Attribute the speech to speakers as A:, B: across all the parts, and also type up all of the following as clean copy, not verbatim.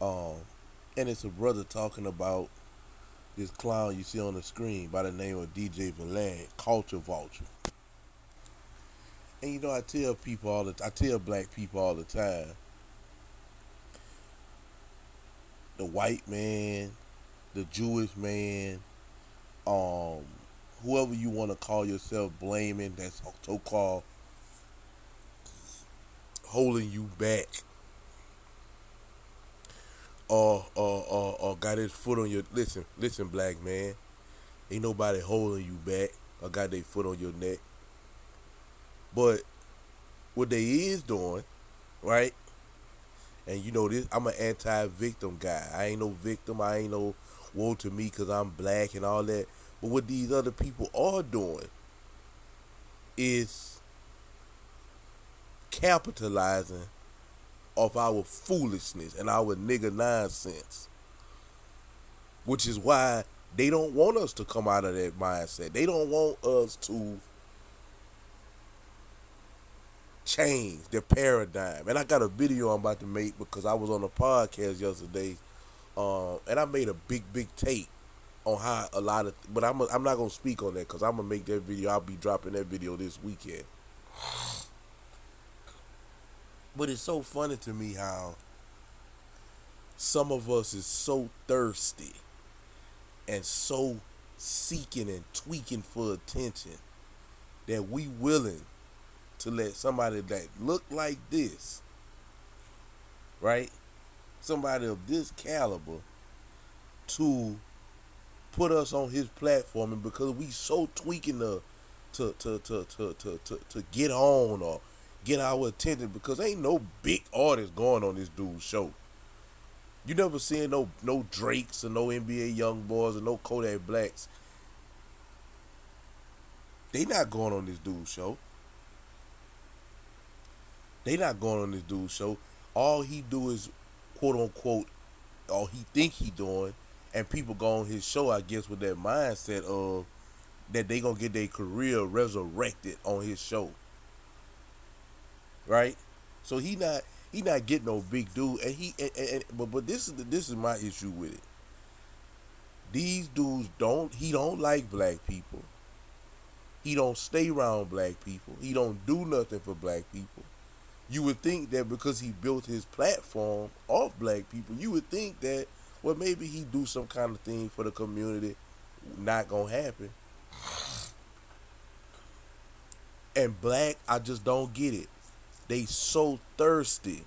A: Um, and it's a brother talking about this clown you see on the screen by the name of DJ Valan, Culture Vulture. And I tell people I tell black people all the time, the white man, the Jewish man, um, whoever you want to call yourself blaming, that's so called holding you back, or got his foot on your listen, black man. Ain't nobody holding you back or got their foot on your neck. But what they is doing, right? And this, I'm an anti-victim guy. I ain't no victim. I ain't no woe to me because I'm black and all that. But what these other people are doing is capitalizing off our foolishness and our nigga nonsense, which is why they don't want us to come out of that mindset. They don't want us to change their paradigm. And I got a video I'm about to make because I was on a podcast yesterday, and I made a big take on how a lot of, but I'm not gonna speak on that because I'm gonna make that video. I'll be dropping that video this weekend. But it's so funny to me how some of us is so thirsty and so seeking and tweaking for attention that we willing to let somebody that look like this, right? Somebody of this caliber to put us on his platform, and because we so tweaking to get on or get our attention, because ain't no big artist going on this dude's show. You never seen no Drakes or no NBA Young Boys or no Kodak Blacks. They not going on this dude's show. They not going on this dude's show. All he do is quote unquote, all he think he doing, and people go on his show, I guess, with that mindset of that they gonna get their career resurrected on his show, right? So he not getting no big dude, and but this is my issue with it. These dudes he don't like black people. He don't stay around black people. He don't do nothing for black people. You would think that because he built his platform off black people, you would think that, well, maybe he do some kind of thing for the community. Not gonna happen. And black, I just don't get it. They so thirsty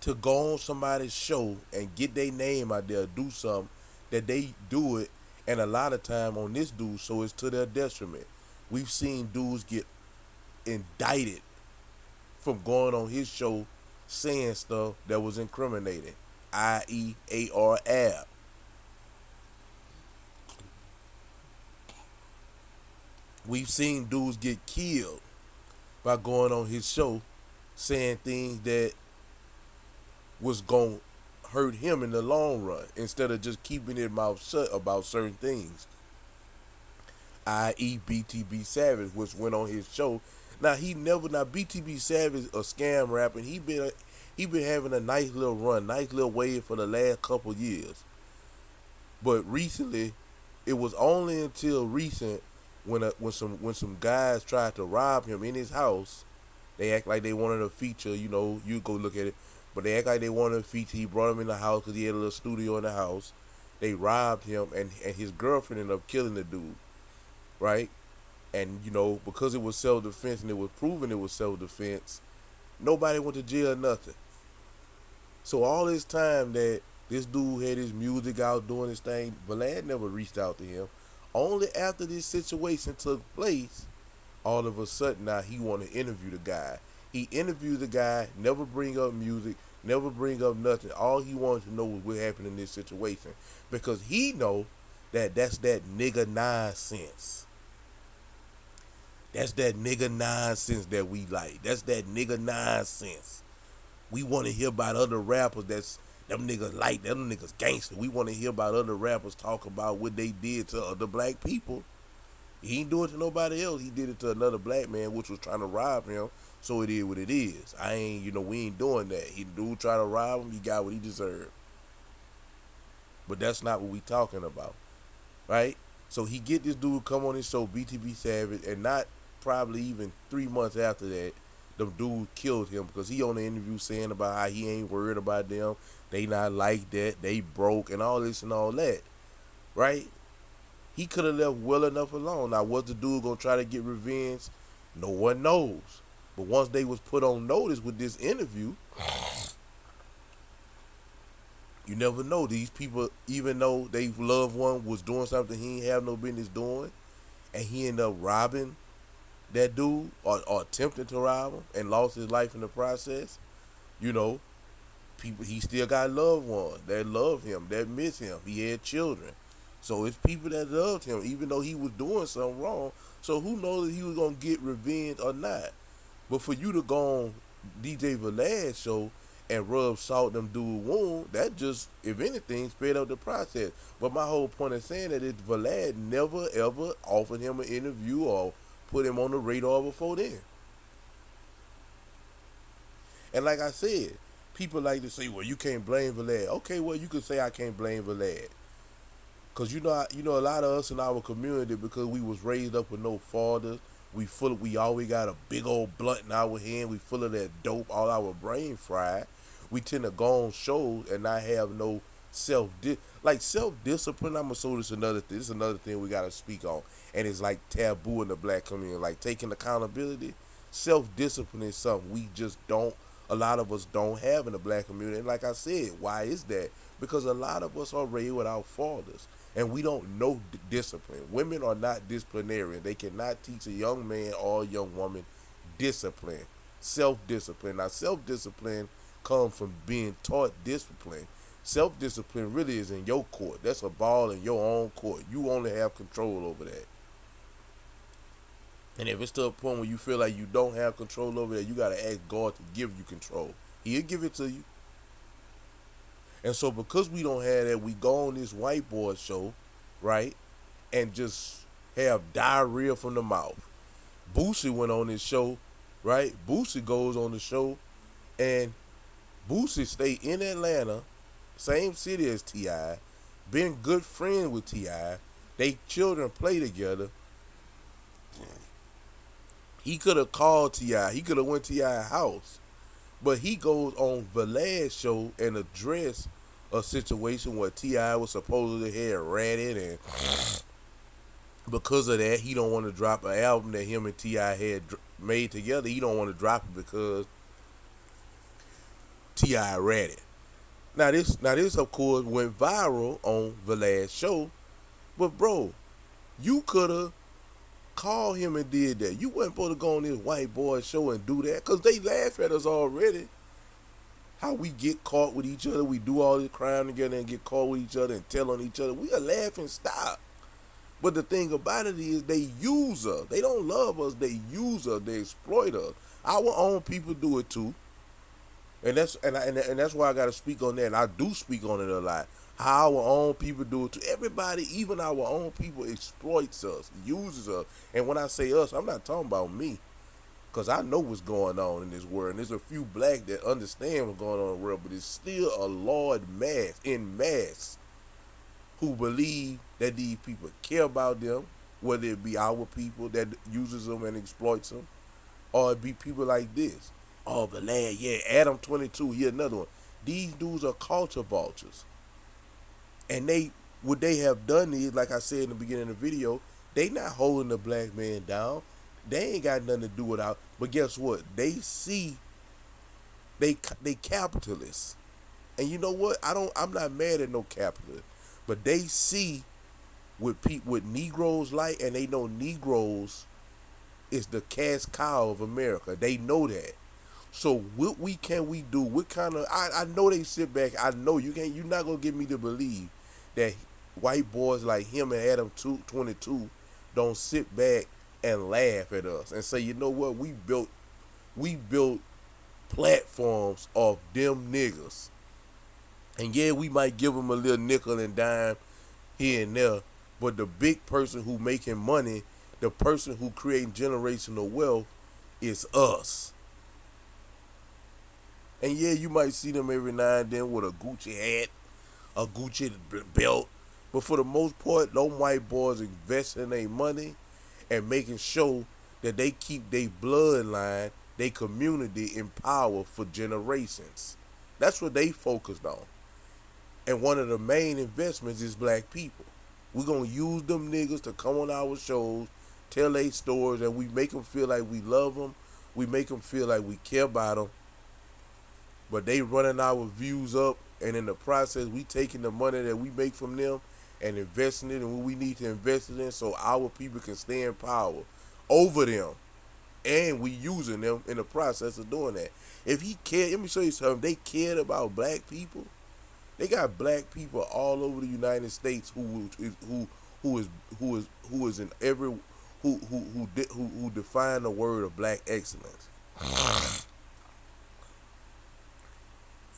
A: to go on somebody's show and get their name out there, do something, that they do it, and a lot of time on this dude's show it's to their detriment. We've seen dudes get indicted from going on his show saying stuff that was incriminating, i.e. AR Ab. We've seen dudes get killed by going on his show saying things that was going to hurt him in the long run instead of just keeping his mouth shut about certain things, i.e. BTB Savage, which went on his show. Now BTB Savage a scam rapper. He been having a nice little run, nice little wave for the last couple years. But recently, it was only until recent when some guys tried to rob him in his house. They act like they wanted a feature. You go look at it, but they act like they wanted a feature. He brought him in the house because he had a little studio in the house. They robbed him, and his girlfriend ended up killing the dude, right? And because it was self defense and it was proven it was self defense, nobody went to jail or nothing. So all this time that this dude had his music out doing his thing, Vlad never reached out to him. Only after this situation took place, all of a sudden now he want to interview the guy. He interviewed the guy, never bring up music, never bring up nothing. All he wanted to know was what happened in this situation, because he know that that's that nigga nonsense. That's that nigga nonsense that we like. That's that nigga nonsense. We want to hear about other rappers that's them niggas like them niggas gangster. We want to hear about other rappers talk about what they did to other black people. He ain't do it to nobody else. He did it to another black man, which was trying to rob him. So it is what it is. I ain't, we ain't doing that. He dude try to rob him, he got what he deserved. But that's not what we talking about, right? So he get this dude come on his show, BTB Savage, and not probably even 3 months after that, the dude killed him because he on the interview saying about how he ain't worried about them, they not like that, they broke, and all this and all that, right? He could have left well enough alone. Now, was the dude gonna try to get revenge? No one knows. But once they was put on notice with this interview, you never know. These people, even though they loved one was doing something he ain't have no business doing, and he ended up robbing that dude or attempting to rob him and lost his life in the process, you know, people he still got loved ones that love him, that miss him. He had children. So it's people that loved him, even though he was doing something wrong. So who knows if he was gonna get revenge or not? But for you to go on DJ Velaz show and rub salt them dude wound, that just, if anything, sped up the process. But my whole point of saying that is Velaz never ever offered him an interview or put him on the radar before then. And like I said, people like to say, "Well, you can't blame Velaz." Okay, well, you could say I can't blame Velaz. Cause a lot of us in our community, because we was raised up with no fathers, we always got a big old blunt in our hand. We full of that dope, all our brain fried. We tend to go on shows and not have no self discipline. I'm gonna show this another thing. This is another thing we gotta speak on, and it's like taboo in the black community, like taking accountability. Self discipline is something we just don't. A lot of us don't have in the black community, and like I said, why is that? Because a lot of us are raised without fathers, and we don't know discipline. Women are not disciplinarian. They cannot teach a young man or a young woman discipline, self-discipline. Now, self-discipline comes from being taught discipline. Self-discipline really is in your court. That's a ball in your own court. You only have control over that. And if it's to a point where you feel like you don't have control over that, you got to ask God to give you control. He'll give it to you. And so because we don't have that, we go on this white boy show, right, and just have diarrhea from the mouth. Boosie went on this show, right? Boosie goes on the show, and Boosie stay in Atlanta, same city as T.I., been good friends with T.I., they children play together. He could have called T.I., he could have went to T.I.'s house. But he goes on Velaz show and address a situation where T.I. was supposedly had ratted, and because of that, he don't want to drop an album that him and T.I. had made together. He don't want to drop it because T.I. ratted. Now this of course went viral on Velaz show, but bro, you could have called him and did that. You wasn't supposed to go on this white boy show and do that, because they laugh at us already. How we get caught with each other, we do all this crime together and get caught with each other and tell on each other. We are laughing stock. But the thing about it is they use us. They don't love us, they use us, they exploit us. Our own people do it too. And that's why I gotta speak on that. And I do speak on it a lot. How our own people do it too. Everybody, even our own people, exploits us, uses us. And when I say us, I'm not talking about me. Because I know what's going on in this world. And there's a few black that understand what's going on in the world. But it's still a large mass who believe that these people care about them. Whether it be our people that uses them and exploits them. Or it be people like this. Oh, the lad, yeah, Adam 22, here another one. These dudes are culture vultures. And what they have done is, like I said in the beginning of the video, they not holding the black man down. They ain't got nothing to do with our. But guess what? They see they capitalists, and you know what? I'm not mad at no capitalist, but they see what Negroes like, and they know Negroes is the cash cow of America. They know that. So what can we do? What kind of? I know they sit back. I know you can't. You're not gonna get me to believe that white boys like him and Adam 22 don't sit back and laugh at us and say, you know what, we built platforms of them niggas. And yeah, we might give them a little nickel and dime here and there, but the big person who making money, the person who creating generational wealth is us. And yeah, you might see them every now and then with a Gucci hat, a Gucci belt. But for the most part, those white boys investing their money and making sure that they keep their bloodline, their community in power for generations. That's what they focused on. And one of the main investments is black people. We're going to use them niggas to come on our shows, tell their stories, and we make them feel like we love them. We make them feel like we care about them. But they running our views up, and in the process, we taking the money that we make from them and investing it in what we need to invest it in so our people can stay in power over them. And we using them in the process of doing that. If he cared, let me show you something. They cared about black people. They got black people all over the United States who is who is in every who define the word of black excellence.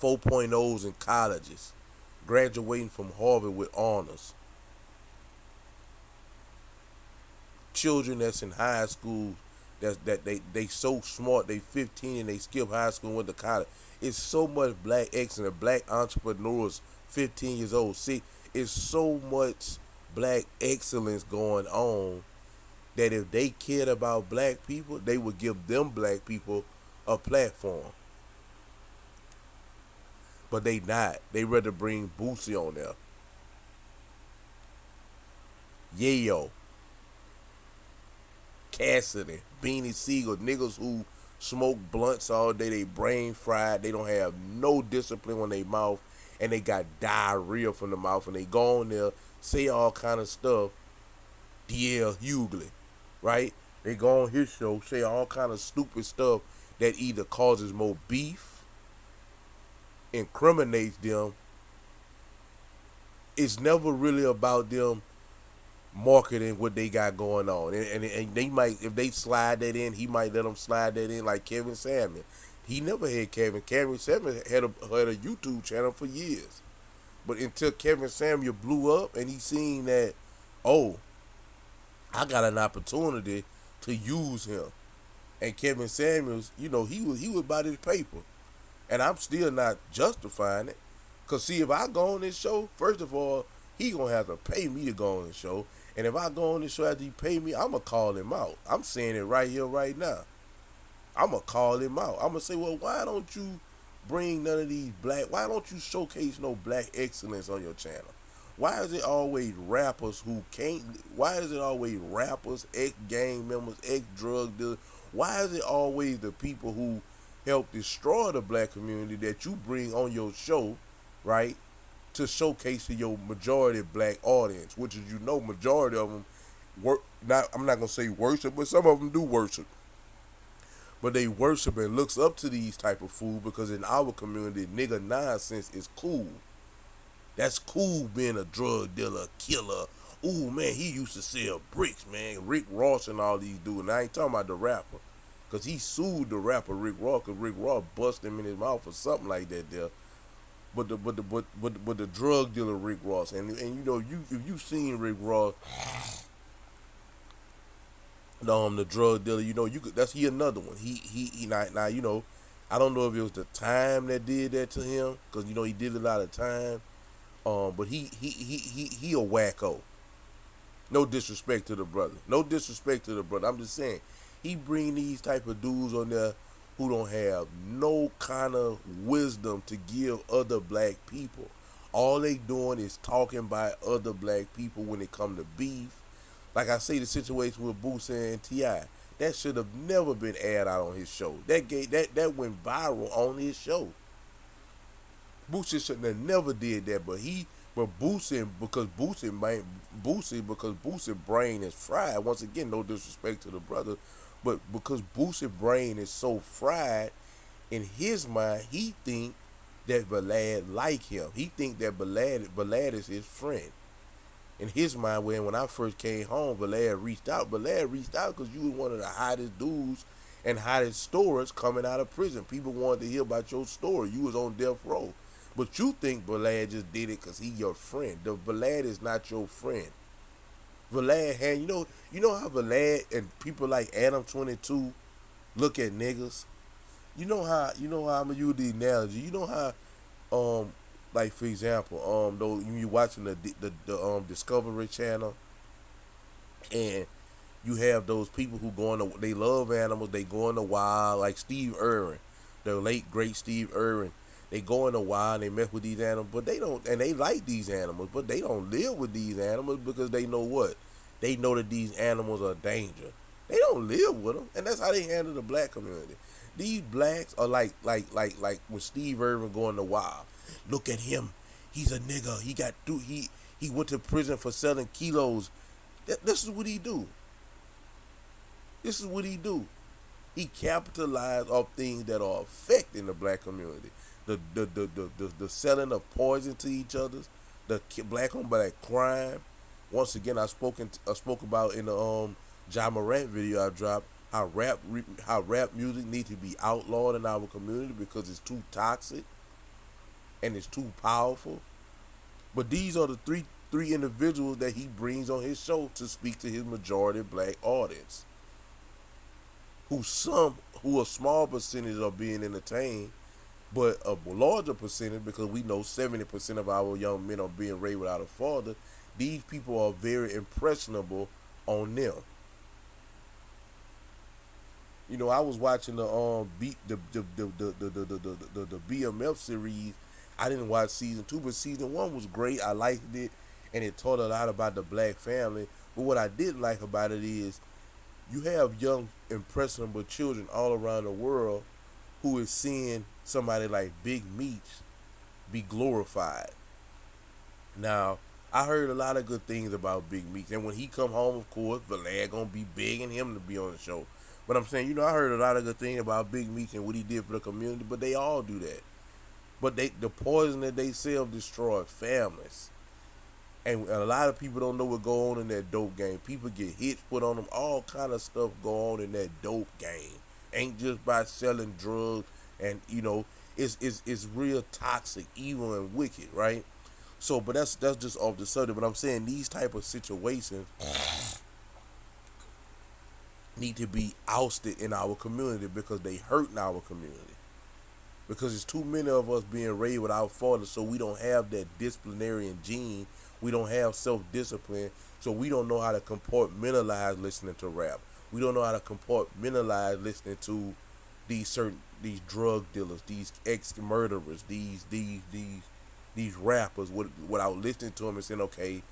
A: 4.0s in colleges, graduating from Harvard with honors. Children that's in high school that they so smart, they 15 and they skip high school and went to college. It's so much black excellence, black entrepreneurs 15 years old. See, it's so much black excellence going on that if they cared about black people, they would give them black people a platform. But they not. They rather bring Boosie on there. Yayo, Cassidy, Beanie Siegel, niggas who smoke blunts all day, they brain fried, they don't have no discipline on their mouth, and they got diarrhea from the mouth, and they go on there, say all kind of stuff. DL Hughley, right? They go on his show, say all kind of stupid stuff that either causes more beef, incriminates them. It's never really about them marketing what they got going on. And they might, if they slide that in, he might let them slide that in like Kevin Samuel. He never had Kevin. Kevin Samuel had a YouTube channel for years. But until Kevin Samuel blew up and he seen that, oh, I got an opportunity to use him. And Kevin Samuels, he was about his paper. And I'm still not justifying it. Cause see, if I go on this show, first of all, he gonna have to pay me to go on the show. And if I go on the show after he pay me, I'ma call him out. I'm saying it right here, right now. I'ma call him out. I'ma say, well, why don't you bring none of these why don't you showcase no black excellence on your channel? Why is it always rappers who can't, why is it always rappers, ex-gang members, ex-drug dealers? Why is it always the people who help destroy the black community that you bring on your show, right? To showcase to your majority black audience, which is majority of them work. Not I'm not gonna say worship, but some of them do worship. But they worship and looks up to these type of food because in our community, nigga nonsense is cool. That's cool being a drug dealer, killer. Ooh man, he used to sell bricks, man. Rick Ross and all these dudes. And I ain't talking about the rapper, cause he sued the rapper Rick Ross, cause Rick Ross busted him in his mouth or something like that. There. But the drug dealer Rick Ross and if you seen Rick Ross, the drug dealer, you could, that's he another one. He now I don't know if it was the time that did that to him because he did a lot of time. But he a wacko. No disrespect to the brother. No disrespect to the brother. I'm just saying he bring these type of dudes on there who don't have no kind of wisdom to give other black people. All they doing is talking about other black people when it come to beef. Like I say, the situation with Boosie and T.I., that should have never been aired out on his show. That went viral on his show. Boosie shouldn't have never did that, but Boosie because Boosie brain is fried. Once again, no disrespect to the brother, but because Boosie brain is so fried, in his mind, he think that Vlad like him. He think that Vlad is his friend. In his mind, when I first came home, Vlad reached out. Vlad reached out because you was one of the hottest dudes and hottest stories coming out of prison. People wanted to hear about your story. You was on death row. But you think Vlad just did it because he your friend. The Vlad is not your friend. Vlad had, you know how Vlad and people like Adam 22 look at niggas? I'm gonna use the analogy. You know how like for example though you watching the Discovery Channel and you have those people who go in they love animals, they go in the wild, like Steve Irwin, the late great Steve Irwin. They go in the wild and they mess with these animals, but they don't, and they like these animals, but they don't live with these animals because they know what? They know that these animals are danger. They don't live with them, and that's how they handle the black community. These blacks are like when Steve Irwin go in the wild. Look at him, he's a nigga. He went to prison for selling kilos. This is what he do. This is what he do. He capitalized off things that are affecting the black community. The selling of poison to each other, the black on black crime. Once again, I spoke about in the John Morant video I dropped how rap music needs to be outlawed in our community because it's too toxic and it's too powerful. But these are the three individuals that he brings on his show to speak to his majority black audience, who a small percentage are being entertained, but a larger percentage, because we know 70% of our young men are being raised without a father. These people are very impressionable on them. I was watching the BMF series. I didn't watch season 2, but season 1 was great. I liked it, and it taught a lot about the black family. But what I didn't like about it is you have young impressionable children all around the world who is seeing somebody like Big Meech be glorified. Now, I heard a lot of good things about Big Meech, and when he come home, of course, Valad gonna be begging him to be on the show. But I'm saying, I heard a lot of good things about Big Meech and what he did for the community. But they all do that. But the poison that they sell destroy families. And a lot of people don't know what go on in that dope game. People get hits put on them. All kind of stuff go on in that dope game. Ain't just by selling drugs, and it's real toxic, evil, and wicked, right? So, but that's just off the subject. But I'm saying these type of situations need to be ousted in our community because they hurt in our community. Because there's too many of us being raised without fathers, so we don't have that disciplinarian gene. We don't have self-discipline, so we don't know how to compartmentalize listening to rap. We don't know how to compartmentalize listening to these drug dealers, these ex-murderers, these rappers without listening to them and saying, okay,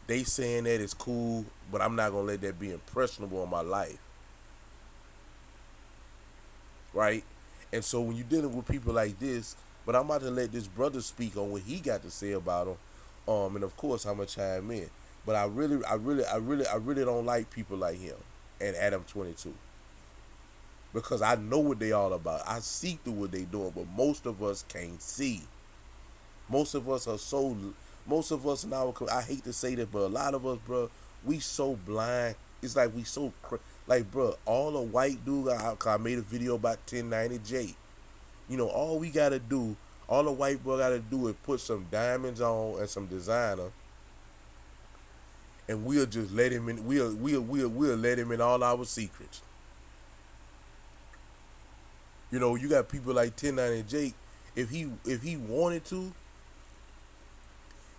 A: they saying that it's cool, but I'm not gonna let that be impressionable on my life, right? And so when you're dealing with people like this, but I'm about to let this brother speak on what he got to say about them, and of course I'm gonna chime in. But I really don't like people like him and Adam 22 because I know what they all about. I see through what they doing, but most of us can't see. Most of us are so. Most of us now. I hate to say that, but a lot of us, bro, we so blind. It's like we so like, bro. All the white dude. I made a video about 1090J. All we gotta do, all the white boy gotta do is put some diamonds on and some designer, and we'll just let him in. We'll let him in all our secrets. You got people like 1090J. If he wanted to,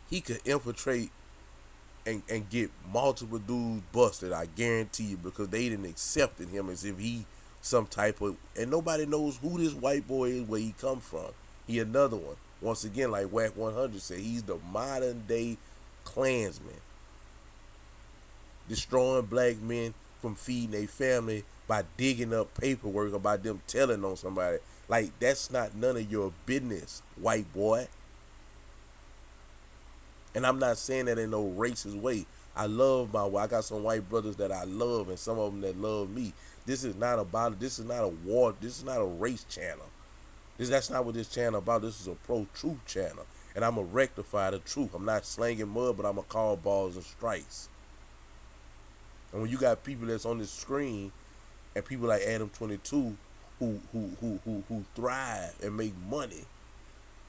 A: he could infiltrate and get multiple dudes busted. I guarantee you, because they didn't accepted him as if he some type of, and nobody knows who this white boy is, where he come from. He another one. Once again, like Whack 100 said, he's the modern day Klansman, destroying black men from feeding their family by digging up paperwork about them telling on somebody. Like, that's not none of your business, white boy. And I'm not saying that in no racist way. I love I got some white brothers that I love, and some of them that love me. This is not about it. This is not a war. This is not a race channel. That's not what this channel about. This is a pro-truth channel. And I'm going to rectify the truth. I'm not slanging mud, but I'm going to call balls and strikes. And when you got people that's on this screen, and people like Adam 22 who thrive and make money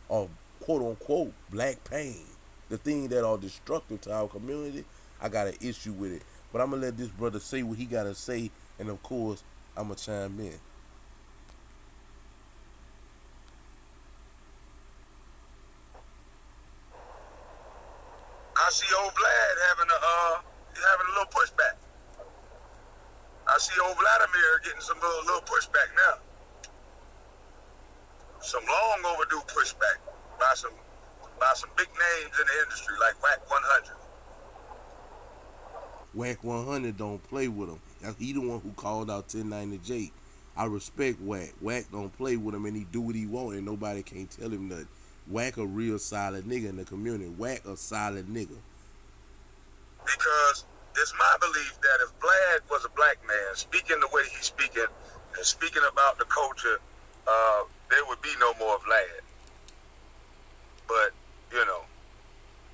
A: off quote unquote black pain, the things that are destructive to our community, I got an issue with it. But I'm gonna let this brother say what he gotta say, and of course, I'm gonna chime in.
B: see old Vlad having a little pushback. I see old Vladimir getting some little pushback now. Some long overdue pushback by some big names in the industry like Wack 100.
A: Wack 100 don't play with him. He the one who called out 1090 Jake. I respect Wack. Wack don't play with him and he do what he want and nobody can't tell him nothing. Wack a real solid nigga in the community. Wack a solid nigga.
B: Because it's my belief that if Vlad was a black man speaking the way he's speaking and speaking about the culture, there would be no more Vlad. But,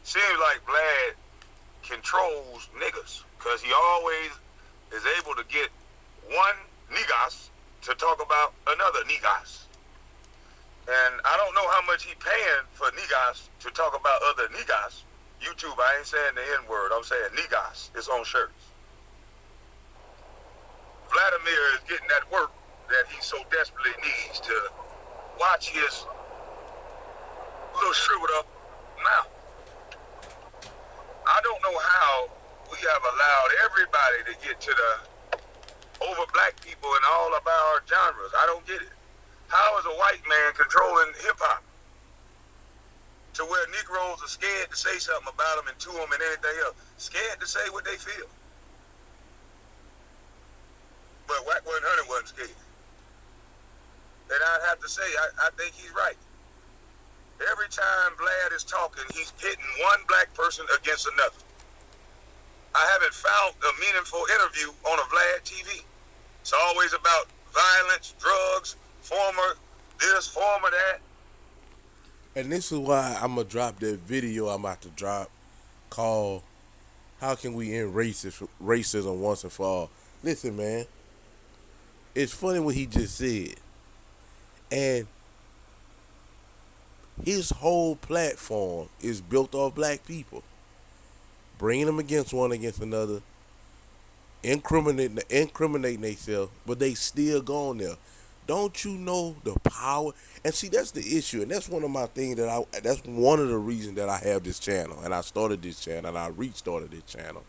B: seems like Vlad controls niggas because he always is able to get one niggas to talk about another niggas. And I don't know how much he paying for niggas to talk about other niggas. YouTube, I ain't saying the N-word, I'm saying niggas. It's on shirts. Vladimir is getting that work that he so desperately needs to watch his little shriveled up mouth. I don't know how we have allowed everybody to get to the over black people in all of our genres. I don't get it. How is a white man controlling hip-hop to where Negroes are scared to say something about them and to them and anything else? Scared to say what they feel. But Wack 100 wasn't scared. And I'd have to say, I think he's right. Every time Vlad is talking, he's pitting one black person against another. I haven't found a meaningful interview on a Vlad TV. It's always about violence, drugs, former this, former that.
A: And this is why I'm going to drop that video I'm about to drop called How Can We End Racism Once and For All. Listen, man. It's funny what he just said. And his whole platform is built off black people. Bringing them against one against another. Incriminating themselves. But they still gone there. Don't you know the power? And see, that's the issue. And that's one of my things that's one of the reasons that I have this channel. And I started this channel. And I restarted this channel.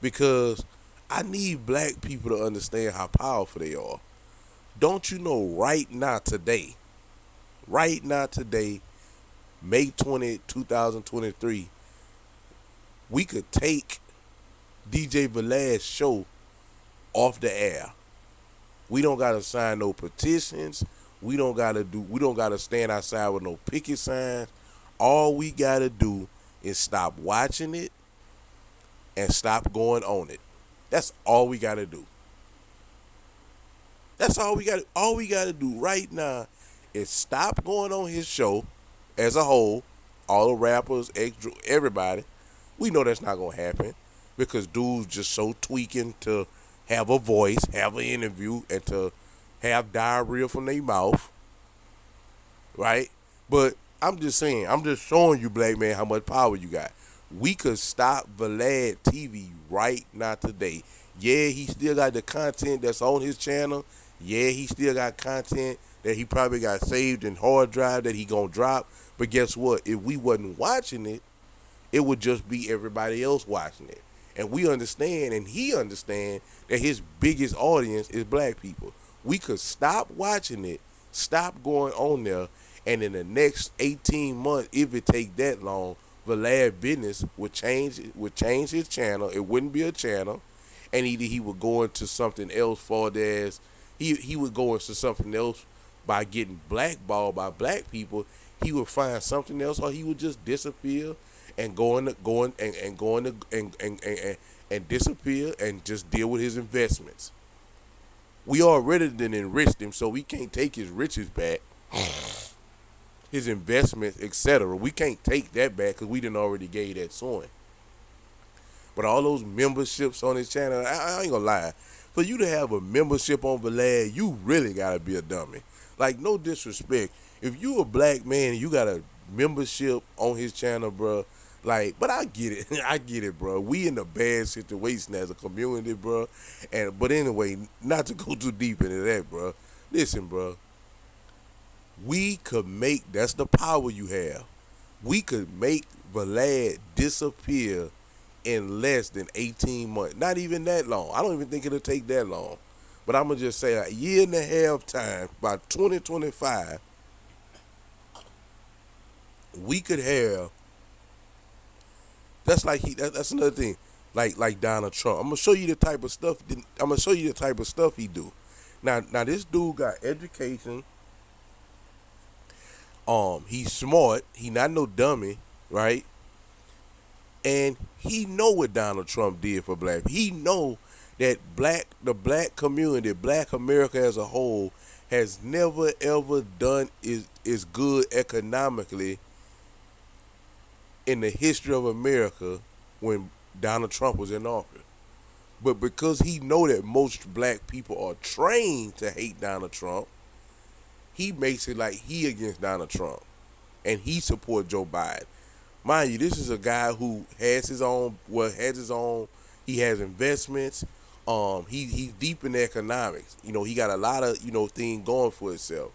A: Because I need black people to understand how powerful they are. Don't you know right now today, May 20, 2023, we could take DJ Vlad's show off the air. We don't gotta sign no petitions. We don't gotta stand outside with no picket signs. All we gotta do is stop watching it and stop going on it. That's all we gotta do. That's all we gotta do right now is stop going on his show as a whole, all the rappers, everybody. We know that's not gonna happen because dudes just so tweaking to have a voice, have an interview, and to have diarrhea from their mouth, right? But I'm just saying, I'm just showing you, black man, how much power you got. We could stop Vlad TV right now today. Yeah, he still got the content that's on his channel. Yeah, he still got content that he probably got saved in hard drive that he gonna drop. But guess what? If we wasn't watching it, it would just be everybody else watching it. And we understand, and he understand, that his biggest audience is black people. We could stop watching it, stop going on there, and in the next 18 months, if it take that long, Vlad business would change his channel. It wouldn't be a channel. And either he would go into something else for as he would go into something else by getting blackballed by black people. He would find something else, or he would just disappear and and disappear and just deal with his investments. We already done enriched him, so we can't take his riches back, his investments, etc. We can't take that back because we done already gave that to him. But all those memberships on his channel, I ain't gonna lie. For you to have a membership on Vlad, you really gotta be a dummy. Like, no disrespect. If you a black man and you got a membership on his channel, bro, like, but I get it. I get it, bro. We in a bad situation as a community, bro. But anyway, not to go too deep into that, bro. Listen, bro. We could make, that's the power you have. We could make Vlad disappear in less than 18 months. Not even that long. I don't even think it'll take that long. But I'm going to just say a year and a half time, by 2025, we could have, that's another thing. Like Donald Trump. I'm gonna show you the type of stuff. I'm gonna show you the type of stuff he do. Now this dude got education. He's smart. He not no dummy, right? And he know what Donald Trump did for black people. He know that the black community, black America as a whole, has never ever done is good economically in the history of America when Donald Trump was in office. But because he know that most black people are trained to hate Donald Trump, he makes it like he against Donald Trump, and he support Joe Biden. Mind you, this is a guy who has his own. Well, has his own. He has investments. He's deep in economics. You know, he got a lot of thing going for himself.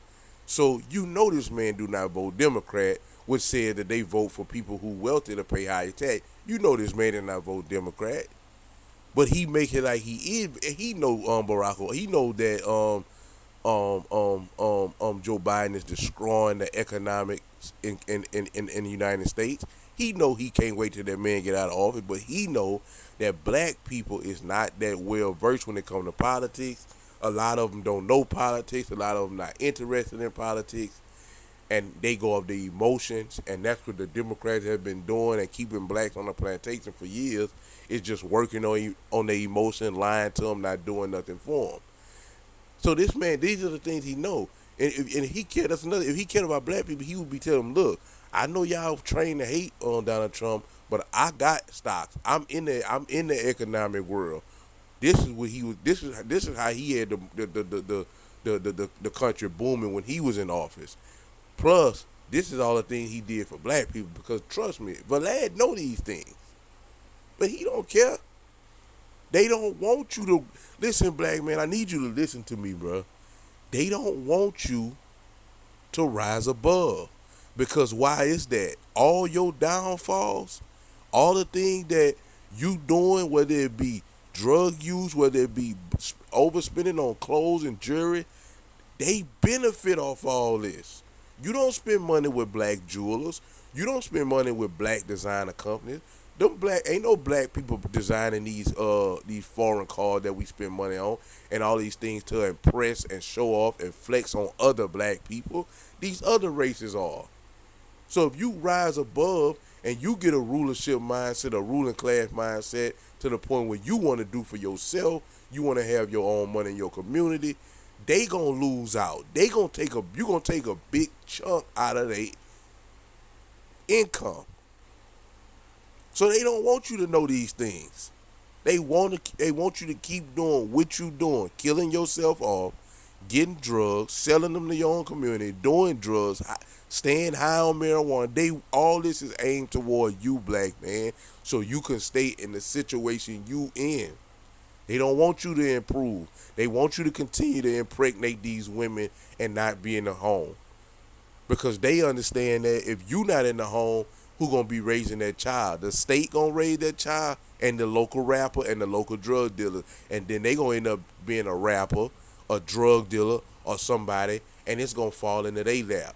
A: So this man do not vote Democrat, which said that they vote for people who wealthy to pay higher tax. This man did not vote Democrat, but he make it like he is. He know Barack. He know that Joe Biden is destroying the economics in the United States. He know he can't wait till that man get out of office, but he know that black people is not that well versed when it comes to politics. A lot of them don't know politics. A lot of them not interested in politics, and they go off the emotions, and that's what the Democrats have been doing and keeping blacks on the plantation for years. Is just working on their emotion, lying to them, not doing nothing for them. So this man, these are the things he know. And he cared. That's another. If he cared about black people, he would be telling them, "Look, I know y'all trained to hate on Donald Trump, but I got stocks. I'm in the economic world. This is what he was. This is how he had the country booming when he was in office. Plus, this is all the things he did for black people. Because trust me, Vlad know these things, but he don't care. They don't want you to listen, black man. I need you to listen to me, bro. They don't want you to rise above. Because why is that? All your downfalls, all the things that you doing, whether it be drug use, whether it be overspending on clothes and jewelry, they benefit off all this. You don't spend money with black jewelers. You don't spend money with black designer companies. Them black ain't no black people designing these foreign cars that we spend money on and all these things to impress and show off and flex on other black people. These other races are. So if you rise above and you get a rulership mindset, a ruling class mindset to the point where you want to do for yourself, you want to have your own money in your community, they gonna lose out. You gonna take a big chunk out of their income. So they don't want you to know these things. They want you to keep doing what you doing, killing yourself off, getting drugs, selling them to your own community, doing drugs, staying high on marijuana. All this is aimed toward you, black man, so you can stay in the situation you in. They don't want you to improve. They want you to continue to impregnate these women and not be in the home. Because they understand that if you not in the home, who gonna be raising that child? The state gonna raise that child, and the local rapper and the local drug dealer, and then they gonna end up being a rapper, a drug dealer, or somebody, and it's gonna fall into their lap,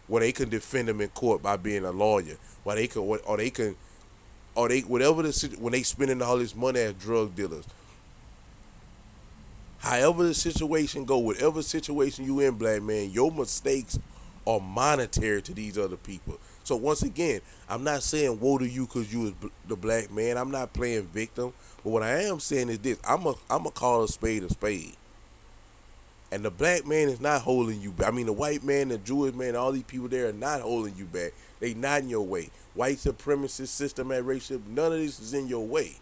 A: where they can defend them in court by being a lawyer, when they spending all this money as drug dealers. However the situation go, whatever situation you in, black man, your mistakes are monetary to these other people. So once again, I'm not saying woe to you because you is the black man. I'm not playing victim. But what I am saying is this: I'm a call a spade a spade. And the black man is not holding you back. I mean, the white man, the Jewish man, all these people there are not holding you back. They not in your way. White supremacist, systematic racism, none of this is in your way.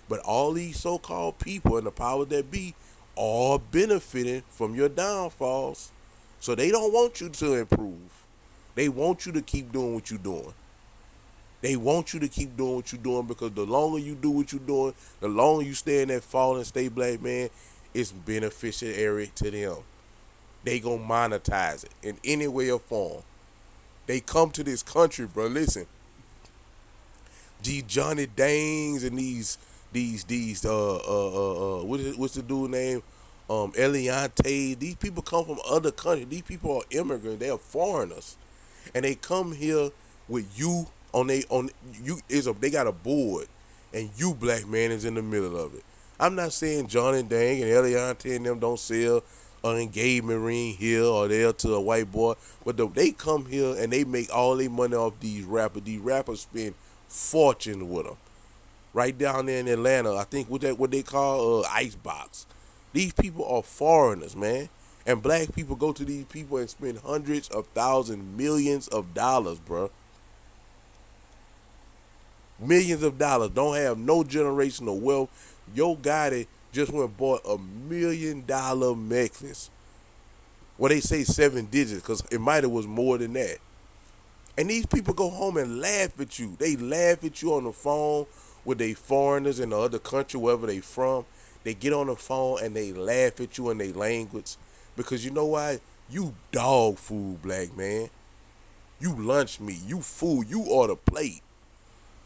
A: But all these so-called people and the powers that be are benefiting from your downfalls. So they don't want you to improve. They want you to keep doing what you're doing. They want you to keep doing what you're doing, because the longer you do what you're doing, the longer you stay in that fallen state, black man, it's beneficiary to them. They gonna monetize it in any way or form. They come to this country, bro. Listen, these Johnny Danes and these what's the dude name? Eliante. These people come from other countries. These people are immigrants. They are foreigners, and they come here with you on you is a they got a board, and you black man is in the middle of it. I'm not saying Johnny Dang and Eliante and them don't sell an engagement ring here or there to a white boy, but they come here and they make all their money off these rappers. These rappers spend fortunes with them. Right down there in Atlanta, I think what they call Icebox. These people are foreigners, man. And black people go to these people and spend hundreds of thousands, millions of dollars, bro. Millions of dollars. Don't have no generational wealth. Yo Gotti just went and bought $1 million necklace. Well, they say 7 digits because it might have was more than that. And these people go home and laugh at you. They laugh at you on the phone with they foreigners in the other country, wherever they from. They get on the phone and they laugh at you in their language. Because you know why? You dog food, black man. You lunch meat. You food. You order plate.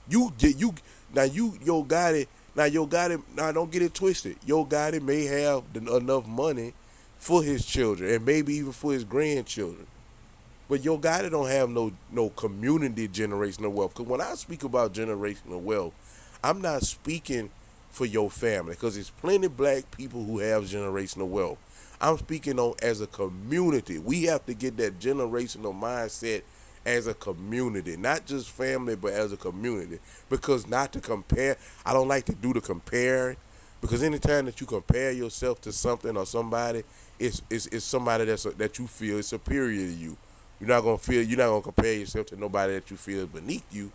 A: You get you now. Yo Gotti. Now Yo Gotti. Now don't get it twisted. Yo Gotti may have enough money for his children and maybe even for his grandchildren. But Yo Gotti don't have no community generational wealth. Because when I speak about generational wealth, I'm not speaking for your family. Because there's plenty of black people who have generational wealth. I'm speaking on as a community. We have to get that generational mindset as a community, not just family, but as a community. Because not to compare, I don't like to do the comparing. Because anytime that you compare yourself to something or somebody, it's somebody that you feel is superior to you. You're not gonna compare yourself to nobody that you feel is beneath you.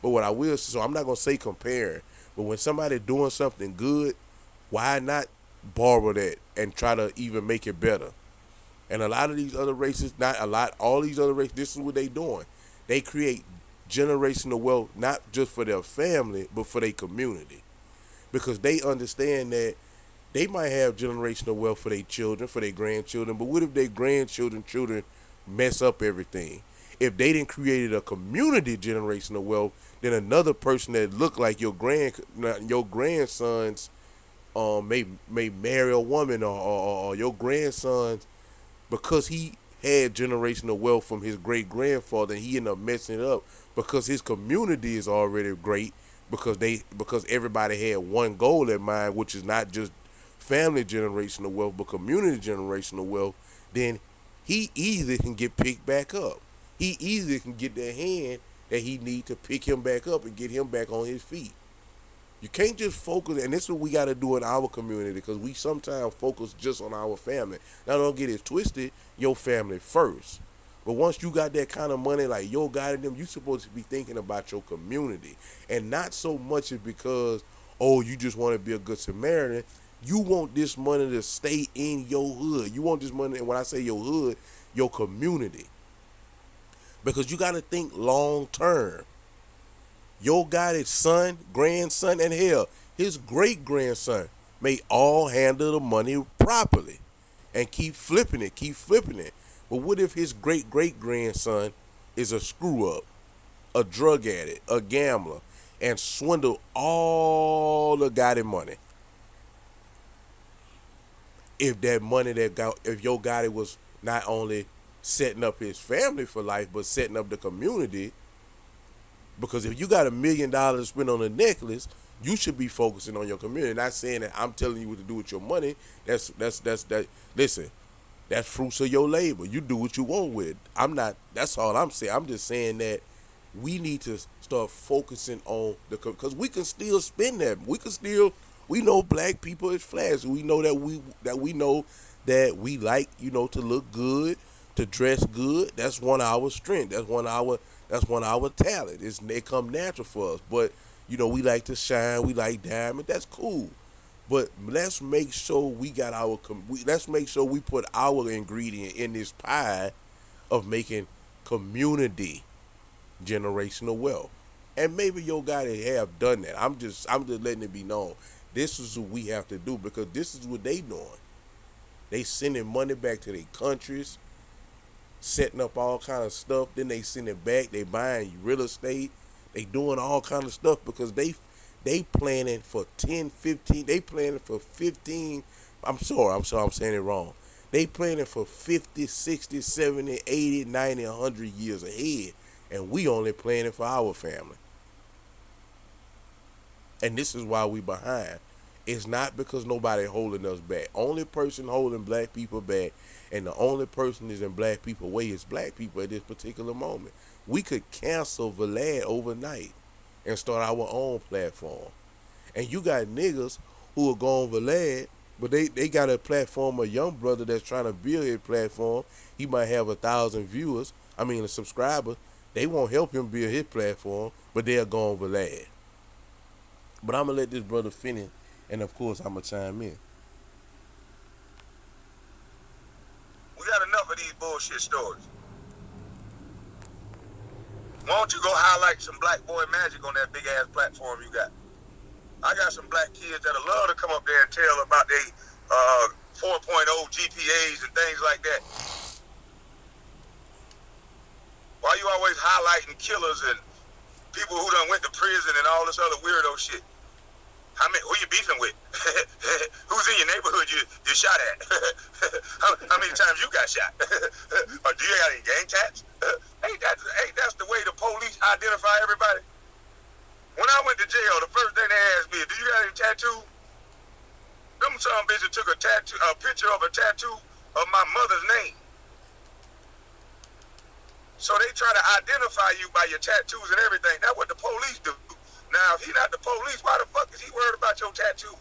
A: But what I will say, so I'm not gonna say comparing, but when somebody doing something good, why not borrow that and try to even make it better? And a lot of these other races, not a lot, all these other races, this is what they doing. They create generational wealth not just for their family, but for their community. Because they understand that they might have generational wealth for their children, for their grandchildren, but what if their children mess up everything? If they didn't create a community generational wealth, then another person that look like your grandsons may marry a woman or your grandsons because he had generational wealth from his great grandfather and he ended up messing it up because his community is already great because everybody had one goal in mind, which is not just family generational wealth but community generational wealth. Then he easily can get picked back up. He easily can get the hand that he need to pick him back up and get him back on his feet. You can't just focus, and this is what we got to do in our community because we sometimes focus just on our family. Now, don't get it twisted, your family first. But once you got that kind of money like Yo Gotti them, you supposed to be thinking about your community. And not so much is because, oh, you just want to be a good Samaritan. You want this money to stay in your hood. You want this money, and when I say your hood, your community. Because you got to think long term. Yo Gotti's son, grandson, and hell, his great grandson may all handle the money properly and keep flipping it. But what if his great great grandson is a screw up, a drug addict, a gambler, and swindle all the Gotti money? If that money if Yo Gotti was not only setting up his family for life, but setting up the community. Because if you got $1 million to spend on a necklace, you should be focusing on your community. Not saying that I'm telling you what to do with your money. That's that. Listen, that's fruits of your labor. You do what you want with it. I'm not. That's all I'm saying. I'm just saying that we need to start focusing on because we can still spend that. We know black people is flashy. We know that we like to look good, to dress good. That's one of our strength. That's one of our talent. It come natural for us. But we like to shine. We like diamond. That's cool. But let's make sure let's make sure we put our ingredient in this pie of making community generational wealth. And maybe Yo Gotti have done that. I'm just letting it be known. This is what we have to do because this is what they doing. They sending money back to their countries. setting up all kind of stuff. Then they send it back. They buying real estate. They doing all kind of stuff because they planning for 10, 15. They planning for 15. I'm saying it wrong. They planning for 50, 60, 70, 80, 90, 100 years ahead. And we only planning for our family. And this is why we behind. It's not because nobody holding us back. Only person holding black people back, and the only person is in black people way is black people at this particular moment. We could cancel Vlad overnight and start our own platform. And you got niggas who are going Vlad, but they got a platform, a young brother that's trying to build his platform. He might have 1,000 viewers, a subscriber. They won't help him build his platform, but they're going Vlad. But I'm gonna let this brother finish, and of course I'm gonna chime in.
B: We got enough of these bullshit stories. Why don't you go highlight some black boy magic on that big ass platform you got? I got some black kids that'll love to come up there and tell about their 4.0 GPAs and things like that. Why you always highlighting killers and people who done went to prison and all this other weirdo shit? Who you beefing with? Who's in your neighborhood you shot at? how many times you got shot? Or do you got any gang tats? Ain't that's the way the police identify everybody? When I went to jail, the first thing they asked me, do you got any tattoo? Them some bitches took a picture of a tattoo of my mother's name. So they try to identify you by your tattoos and everything. That's what the police do. Now, if he not the police, why the fuck is he worried about your tattoos?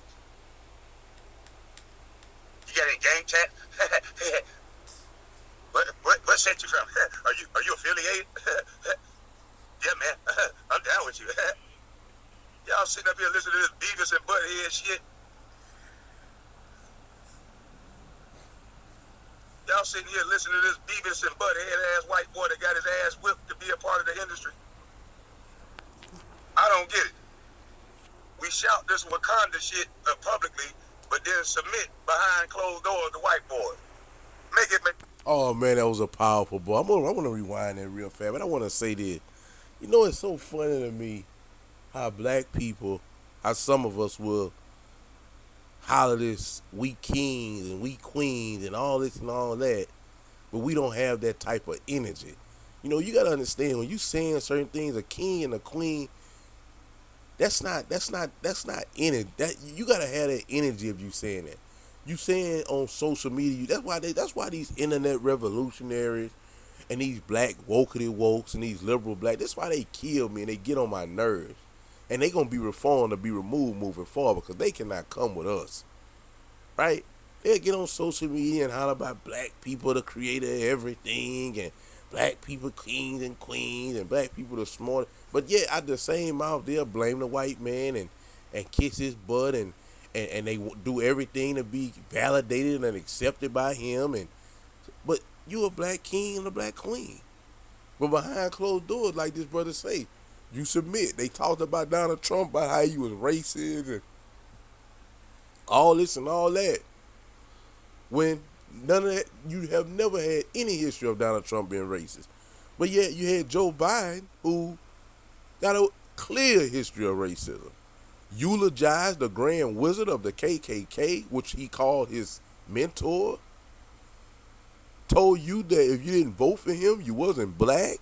B: You got any gang tat? What set you from? Are you affiliated? Yeah, man. I'm down with you. Y'all sitting up here listening to this Beavis and Butthead shit. Y'all sitting here listening to this Beavis and Butthead ass white boy that got his ass whipped to be a part of the industry. I don't get it. We shout this Wakanda shit publicly, but then submit behind closed doors to white boys.
A: Oh man, that was a powerful boy. I want to rewind that real fast, but I want to say this. You know, it's so funny to me how black people, how some of us will holler this, we kings and we queens and all this and all that, but we don't have that type of energy. You know, you gotta understand when you saying certain things, a king and a queen, that's not energy. That you gotta have that energy if you saying that. You saying on social media, that's why these internet revolutionaries and these black wokety wokes and these liberal black, that's why they kill me and they get on my nerves. And they gonna be reformed or be removed moving forward because they cannot come with us. Right? They'll get on social media and holler about black people the creator of everything and black people kings and queens and black people the smart. But yet out the same mouth they'll blame the white man and kiss his butt and they do everything to be validated and accepted by him. But you a black king and a black queen. But behind closed doors, like this brother say, you submit. They talked about Donald Trump, about how he was racist and all this and all that. When none of that, you have never had any history of Donald Trump being racist. But yet you had Joe Biden, who got a clear history of racism. Eulogized the Grand Wizard of the KKK, which he called his mentor. Told you that if you didn't vote for him, you wasn't black.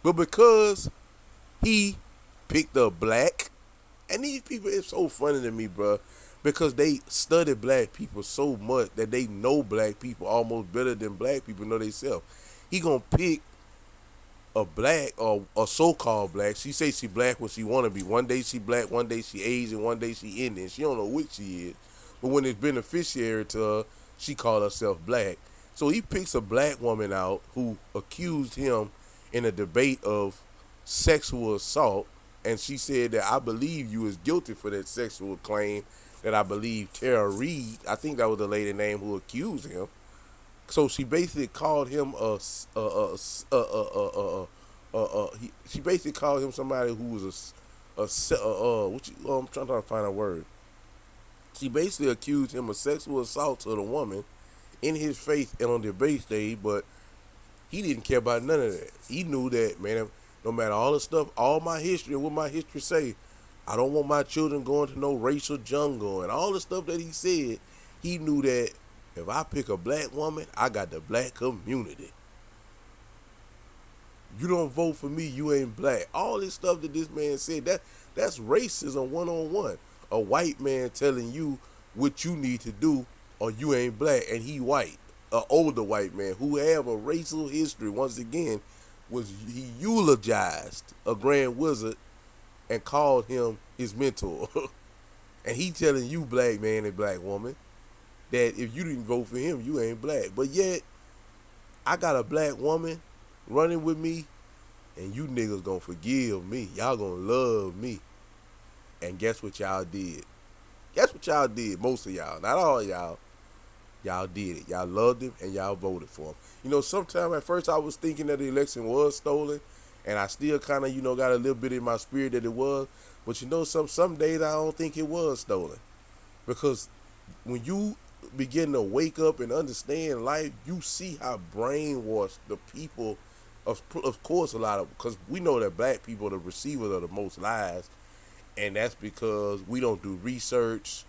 A: But because he picked up black, and these people, it's so funny to me, bro, because they study black people so much that they know black people almost better than black people know themselves. He gonna pick a black or a so-called black. She say she black when she wanna be. One day she black, one day she Asian, one day she Indian. She don't know which she is. But when it's beneficiary to her, she call herself black. So he picks a black woman out who accused him in a debate of sexual assault, and she said that I believe you is guilty for that sexual claim that I believe Tara Reid, I think that was the lady name who accused him. So she basically called him she basically called him somebody who was I'm trying to find a word. She basically accused him of sexual assault to the woman, in his face and on the debate stage, but he didn't care about none of that. He knew that, man, no matter all the stuff, all my history and what my history say, I don't want my children going to no racial jungle and all the stuff that he said. He knew that if I pick a black woman, I got the black community. You don't vote for me, you ain't black. All this stuff that this man said, that's racism one-on-one. A white man telling you what you need to do or you ain't black, and he white. An older white man who have a racial history, once again, he eulogized a grand wizard and called him his mentor. And he telling you, black man and black woman, that if you didn't vote for him, you ain't black. But yet, I got a black woman running with me, and you niggas gonna forgive me. Y'all gonna love me. And guess what y'all did? Guess what y'all did? Most of y'all, not all y'all. Y'all did it. Y'all loved him, and y'all voted for him. You know, sometimes at first I was thinking that the election was stolen, and I still kind of, got a little bit in my spirit that it was. But some days I don't think it was stolen. Because when you begin to wake up and understand life, you see how brainwashed the people, of course, a lot of, because we know that black people are the receivers of the most lies, and that's because we don't do research.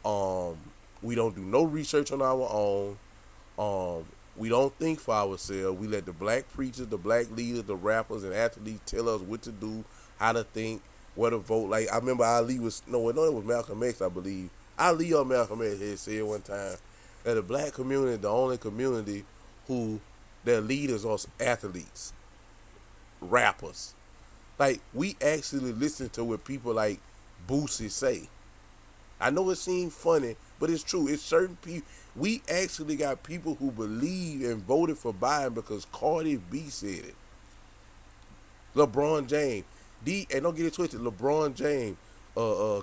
A: We don't do no research on our own. We don't think for ourselves. We let the black preachers, the black leaders, the rappers, and athletes tell us what to do, how to think, where to vote. Like, I remember it was Malcolm X, I believe. Ali or Malcolm X had said one time that the black community is the only community who their leaders are athletes, rappers. Like, we actually listen to what people like Boosie say. I know it seems funny, but it's true. It's certain people. We actually got people who believe and voted for Biden because Cardi B said it. LeBron James. And don't get it twisted, LeBron James,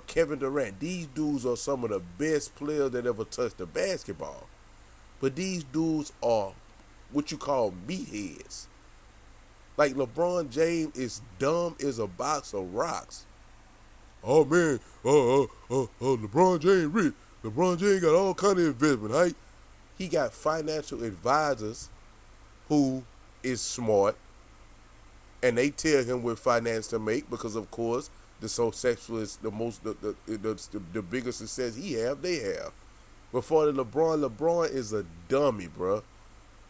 A: Kevin Durant, these dudes are some of the best players that ever touched the basketball. But these dudes are what you call meatheads. Like, LeBron James is dumb as a box of rocks. Oh man, LeBron James rich. LeBron James got all kind of investment, right? He got financial advisors who is smart, and they tell him what finance to make because, of course, the successful is the biggest success he have, they have. Before the LeBron is a dummy, bro.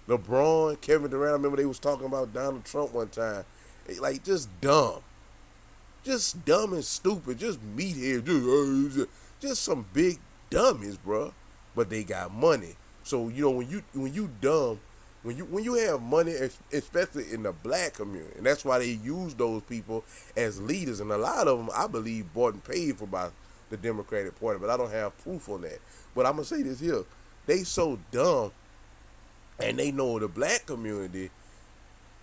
A: LeBron, Kevin Durant, I remember they was talking about Donald Trump one time. Like, just dumb. Just dumb and stupid. Just meathead. Just some big dummies, bro. But they got money. So, when you dumb, when you have money, especially in the black community, and that's why they use those people as leaders. And a lot of them, I believe, bought and paid for by the Democratic Party, but I don't have proof on that. But I'm gonna say this here: they so dumb, and they know the black community.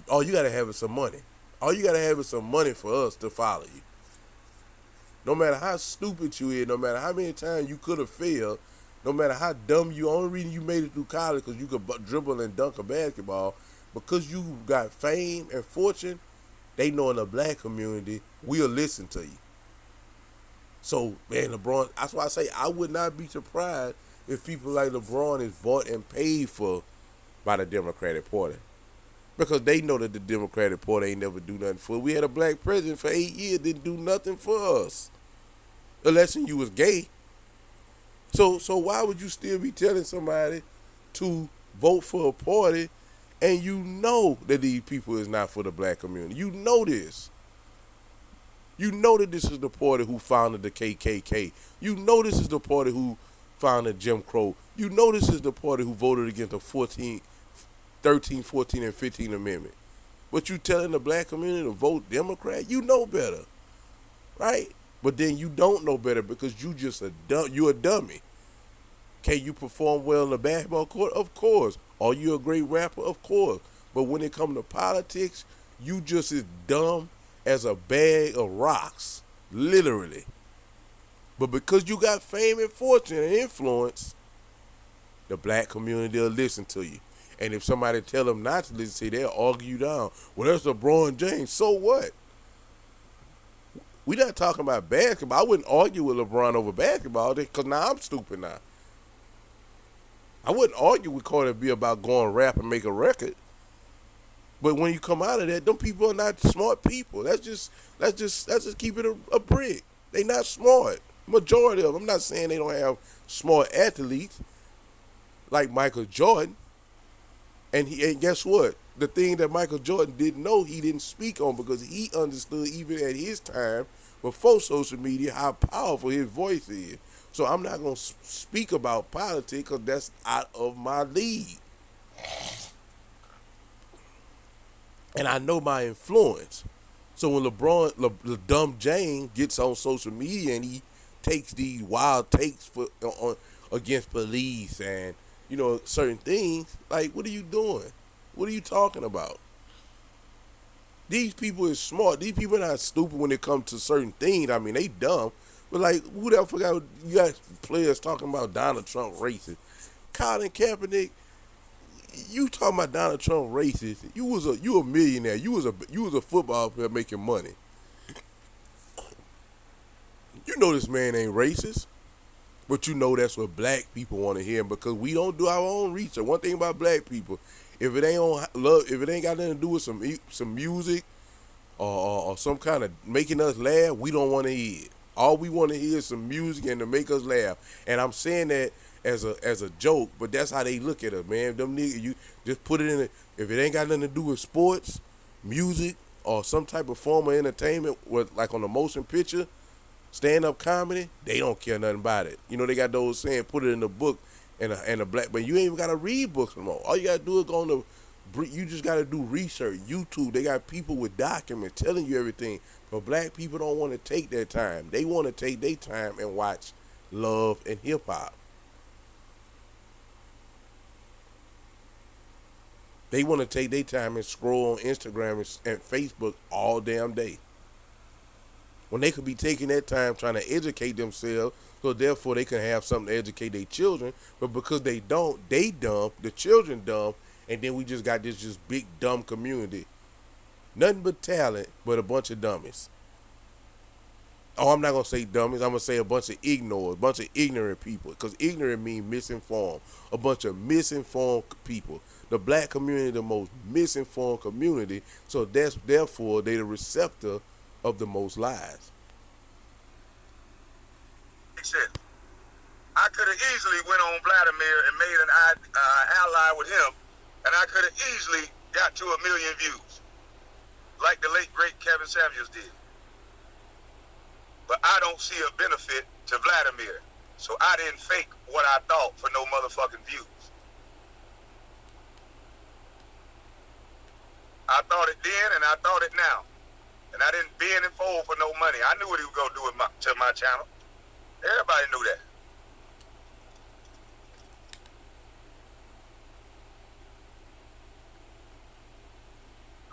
A: All you gotta have is some money. All you gotta have is some money for us to follow you. No matter how stupid you is, no matter how many times you could have failed, no matter how dumb you, only reason you made it through college because you could dribble and dunk a basketball, because you got fame and fortune, they know in the black community, we'll listen to you. So, man, LeBron, that's why I say I would not be surprised if people like LeBron is bought and paid for by the Democratic Party. Because they know that the Democratic Party ain't never do nothing for us. We had a black president for 8 years, didn't do nothing for us. Unless you was gay. So why would you still be telling somebody to vote for a party and you know that these people is not for the black community? You know this. You know that this is the party who founded the KKK. You know this is the party who founded Jim Crow. You know this is the party who voted against the 13, 14, and 15 Amendment. But you telling the black community to vote Democrat? You know better, right? But then you don't know better because you just you a dummy. Can you perform well in the basketball court? Of course. Are you a great rapper? Of course. But when it comes to politics, you just as dumb as a bag of rocks, literally. But because you got fame and fortune and influence, the black community will listen to you. And if somebody tell them not to listen to you, they'll argue you down. Well, that's LeBron James. So what? We're not talking about basketball. I wouldn't argue with LeBron over basketball because now I'm stupid now. I wouldn't argue with Cardi B about going rap and make a record. But when you come out of that, them people are not smart people. Let's just keep it a brick. They not smart. Majority of them. I'm not saying they don't have smart athletes like Michael Jordan. And guess what? The thing that Michael Jordan didn't know, he didn't speak on because he understood even at his time before social media how powerful his voice is. So I'm not gonna speak about politics because that's out of my league. And I know my influence. So when the dumb Jane gets on social media and he takes these wild takes against police and certain things, like what are you doing? What are you talking about? These people is smart. These people are not stupid when it comes to certain things. I mean, they dumb. But like, who the hell forgot? You got players talking about Donald Trump racist. Colin Kaepernick, you talking about Donald Trump racist? You a millionaire. You was a football player making money. You know this man ain't racist, but you know that's what black people want to hear because we don't do our own research. One thing about black people, if it ain't on love, if it ain't got nothing to do with some music or some kind of making us laugh, we don't want to hear it. All we want to hear is some music and to make us laugh. And I'm saying that as a joke, but that's how they look at us, man. Them niggas, you just put it in it. If it ain't got nothing to do with sports, music, or some type of form of entertainment, like on the motion picture, stand-up comedy, they don't care nothing about it. They got those saying, put it in the book and a black, but you ain't even got to read books no more. All you got to do is go on you just got to do research. YouTube, they got people with documents telling you everything. But black people don't want to take their time. They want to take their time and watch love and hip-hop. They want to take their time and scroll on Instagram and Facebook all damn day. When they could be taking that time trying to educate themselves, so therefore they can have something to educate their children. But because they don't, they dumb, the children dumb, and then we just got this just big dumb community. Nothing but talent, but a bunch of dummies. Oh, I'm not going to say dummies. I'm going to say a bunch of ignorant, a bunch of ignorant people. Because ignorant means misinformed. A bunch of misinformed people. The black community, the most misinformed community. So therefore, they the receptor of the most lies.
B: I could have easily went on Vladimir and made an ally with him, and I could have easily got to 1 million views, like the late great Kevin Samuels did. But I don't see a benefit to Vladimir, so I didn't fake what I thought for no motherfucking views. I thought it then, and I thought it now. And I didn't bend and fold for no money. I knew what he was going to do to my channel. Everybody knew that.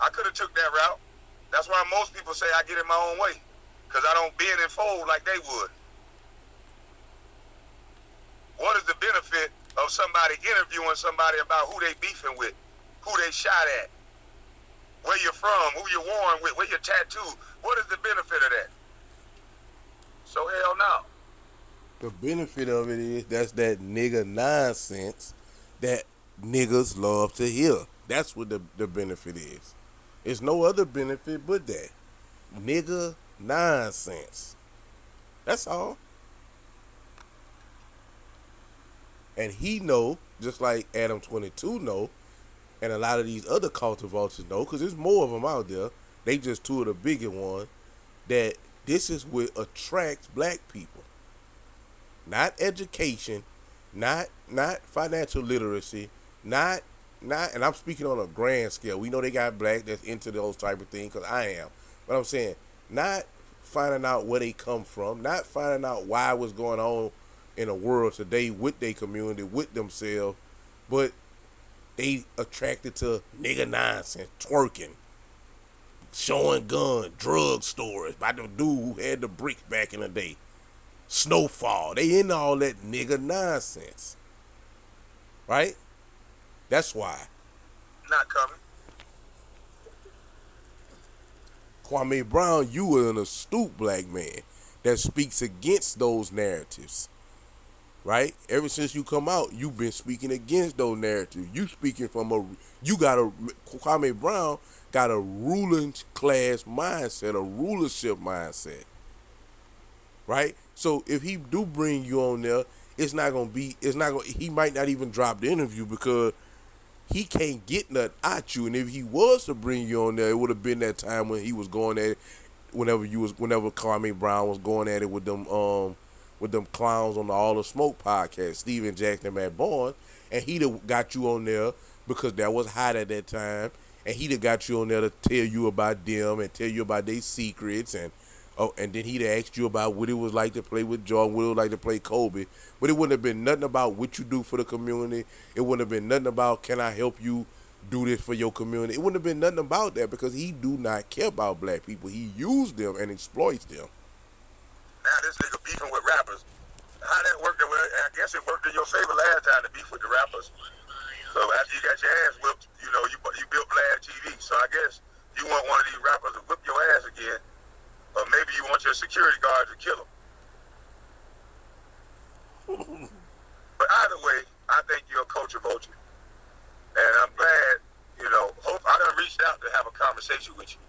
B: I could have took that route. That's why most people say I get in my own way. Because I don't bend and fold like they would. What is the benefit of somebody interviewing somebody about who they beefing with, who they shot at, where you're from, who you're worn with, where you're tattooed? What is the benefit of that? So hell no.
A: The benefit of it is that's that nigga nonsense that niggas love to hear. That's what the benefit is. It's no other benefit but that. Nigga nonsense. That's all. And he know, just like Adam 22 know, and a lot of these other cultivars know, because there's more of them out there. They just two of the bigger ones. That this is what attracts black people. Not education, not financial literacy, not, and I'm speaking on a grand scale. We know they got black that's into those type of things, because I am. But I'm saying, not finding out where they come from, not finding out why what's going on in the world today with their community, with themselves, but they attracted to nigga nonsense, twerking, showing gun, drug stories by the dude who had the bricks back in the day. Snowfall. They into all that nigga nonsense. Right? That's why.
B: Not coming.
A: Kwame Brown, you are an astute black man that speaks against those narratives. right? Ever since you come out, you've been speaking against those narratives. You speaking from Kwame Brown got a ruling class mindset, a rulership mindset, right? So if he do bring you on there, he might not even drop the interview because he can't get nothing at you. And if he was to bring you on there, it would have been that time when he was going at it, whenever Kwame Brown was going at it with them clowns on the All the Smoke podcast, Steven Jackson and Matt Barnes, and he'd have got you on there because that was hot at that time, and he'd have got you on there to tell you about them and tell you about their secrets, and then he'd have asked you about what it was like to play with Jordan, what it was like to play Kobe, but it wouldn't have been nothing about what you do for the community. It wouldn't have been nothing about can I help you do this for your community. It wouldn't have been nothing about that because he do not care about black people. He used them and exploits them.
B: Now this nigga beefing with rappers. How that worked? I guess it worked in your favor last time to beef with the rappers. So after you got your ass whipped, you built Vlad TV. So I guess you want one of these rappers to whip your ass again, or maybe you want your security guard to kill him. But either way, I think you're a culture vulture, and I'm glad. Hope I done reached out to have a conversation with you,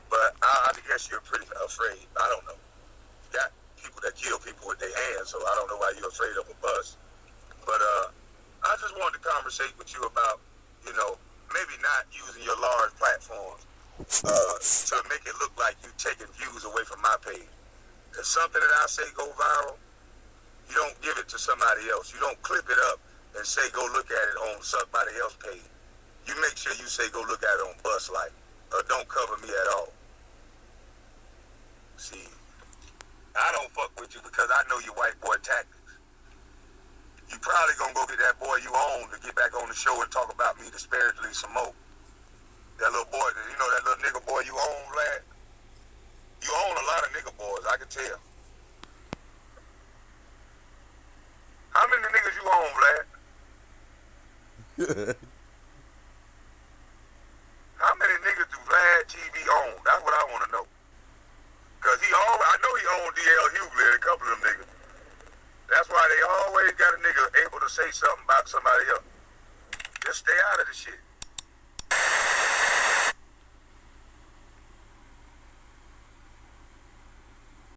B: but I guess you're pretty afraid. I don't know. You got people that kill people with their hands, so I don't know why you're afraid of a bus. But I just wanted to conversate with you about, maybe not using your large platforms to make it look like you taking views away from my page. Because something that I say go viral, you don't give it to somebody else. You don't clip it up and say go look at it on somebody else's page. You make sure you say go look at it on Bus Life, or don't cover me at all. See, I don't fuck with you because I know your white boy tactics. You probably gonna go get that boy you own to get back on the show and talk about me disparagingly some more. That little boy, that little nigga boy you own, Vlad? You own a lot of nigga boys, I can tell. How many niggas you own, Vlad? How many niggas do Vlad TV own? That's what I want to know. Because I know he owned DL Hughley and a couple of them niggas. That's why they always got a nigga able to say something about somebody else. Just stay out of the shit.